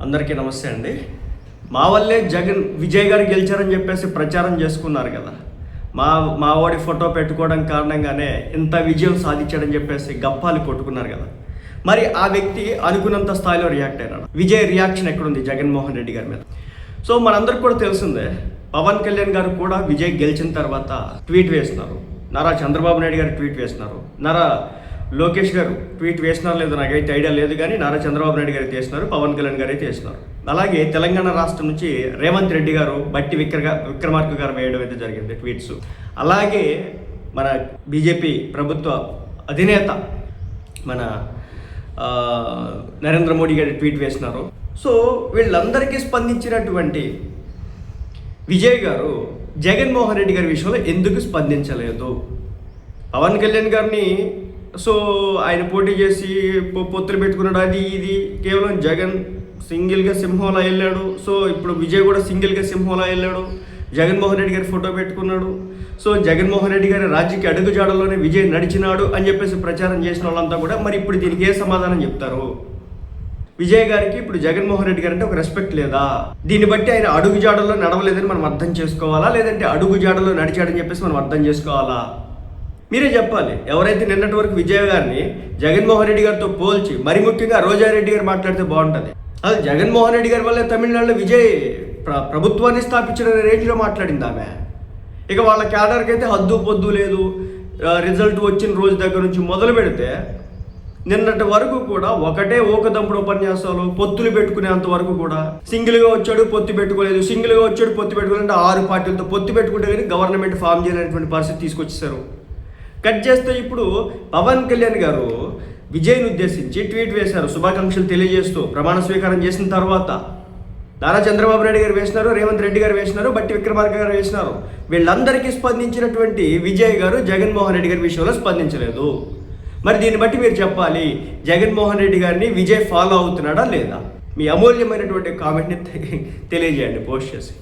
అందరికీ నమస్తే అండి. మా వల్లే విజయ్ గారు గెలిచారని చెప్పేసి ప్రచారం చేసుకున్నారు కదా. మా వాడి ఫోటో పెట్టుకోవడం కారణంగానే ఇంత విజయం సాధించాడని చెప్పేసి గప్పాలు కొట్టుకున్నారు కదా. మరి ఆ వ్యక్తి అనుకున్నంత స్థాయిలో రియాక్ట్ అయినాడు. విజయ్ రియాక్షన్ ఎక్కడుంది జగన్మోహన్ రెడ్డి గారి మీద? సో మనందరికి కూడా తెలిసిందే, పవన్ కళ్యాణ్ గారు కూడా విజయ్ గెలిచిన తర్వాత ట్వీట్ వేస్తున్నారు. నారా చంద్రబాబు నాయుడు గారు ట్వీట్ వేస్తున్నారు. నారా లోకేష్ గారు ట్వీట్ వేసినారు లేదు నాకైతే ఐడియా లేదు, కానీ నారా చంద్రబాబు నాయుడు గారు చేస్తున్నారు, పవన్ కళ్యాణ్ గారు అయితే చేస్తున్నారు. అలాగే తెలంగాణ రాష్ట్రం నుంచి రేవంత్ రెడ్డి గారు బట్టి విక్రమార్క గారు వేయడం అయితే జరిగింది ట్వీట్స్. అలాగే మన బీజేపీ ప్రభుత్వ అధినేత మన నరేంద్ర మోడీ గారు ట్వీట్ వేసినారు. సో వీళ్ళందరికీ స్పందించినటువంటి విజయ్ గారు జగన్మోహన్ రెడ్డి గారి విషయంలో ఎందుకు స్పందించలేదు? పవన్ కళ్యాణ్ గారిని ఆయన పోటీ చేసి పొత్తులు పెట్టుకున్నాడు, అది ఇది కేవలం జగన్ సింగిల్గా సింహంలా వెళ్ళాడు. సో ఇప్పుడు విజయ్ కూడా సింగిల్గా సింహంలా వెళ్ళాడు, జగన్మోహన్ రెడ్డి గారి ఫోటో పెట్టుకున్నాడు. సో జగన్మోహన్ రెడ్డి గారి రాజకీయ అడుగుజాడలోనే విజయ్ నడిచినాడు అని చెప్పేసి ప్రచారం చేసిన వాళ్ళంతా కూడా మరి ఇప్పుడు దీనికి ఏ సమాధానం చెప్తారు? విజయ్ గారికి ఇప్పుడు జగన్మోహన్ రెడ్డి గారు అంటే ఒక రెస్పెక్ట్ లేదా? దీన్ని బట్టి ఆయన అడుగుజాడలో నడవలేదని మనం అర్థం చేసుకోవాలా, లేదంటే అడుగుజాడలో నడిచాడని చెప్పేసి మనం అర్థం చేసుకోవాలా? మీరే చెప్పాలి. ఎవరైతే నిన్నటి వరకు విజయ్ గారిని జగన్మోహన్ రెడ్డి గారితో పోల్చి మరి ముఖ్యంగా రోజారెడ్డి గారు మాట్లాడితే బాగుంటుంది. అది జగన్మోహన్ రెడ్డి గారి వల్లే తమిళనాడులో విజయ్ ప్రభుత్వాన్ని స్థాపించిన రేంజ్లో మాట్లాడింది ఆమె. ఇక వాళ్ళ క్యాడర్కి అయితే హద్దు పొద్దు లేదు. రిజల్ట్ వచ్చిన రోజు దగ్గర నుంచి మొదలు పెడితే నిన్నటి వరకు కూడా ఒకటే ఓకదంపుడు ఉపన్యాసాలు, పొత్తులు పెట్టుకునేంత వరకు కూడా సింగిల్గా వచ్చాడు పొత్తు పెట్టుకోలేదు, సింగిల్గా వచ్చాడు పొత్తు పెట్టుకోలేదంటే 6 పార్టీలతో పొత్తు పెట్టుకుంటే కానీ గవర్నమెంట్ ఫామ్ చేయలేనటువంటి పరిస్థితి తీసుకొచ్చేసారు. కట్ చేస్తే ఇప్పుడు పవన్ కళ్యాణ్ గారు విజయ్ని ఉద్దేశించి ట్వీట్ వేశారు, శుభాకాంక్షలు తెలియజేస్తూ. ప్రమాణ స్వీకారం చేసిన తర్వాత నారా చంద్రబాబు నాయుడు గారు వేసినారు, రేవంత్ రెడ్డి గారు వేసినారు, బట్టి విక్రమార్క గారు వేసినారు. వీళ్ళందరికీ స్పందించినటువంటి విజయ్ గారు జగన్మోహన్ రెడ్డి గారి విషయంలో స్పందించలేదు. మరి దీన్ని బట్టి మీరు చెప్పాలి, జగన్మోహన్ రెడ్డి గారిని విజయ్ ఫాలో అవుతున్నాడా లేదా? మీ అమూల్యమైనటువంటి కామెంట్ని తెలియజేయండి పోస్ట్ చేసి.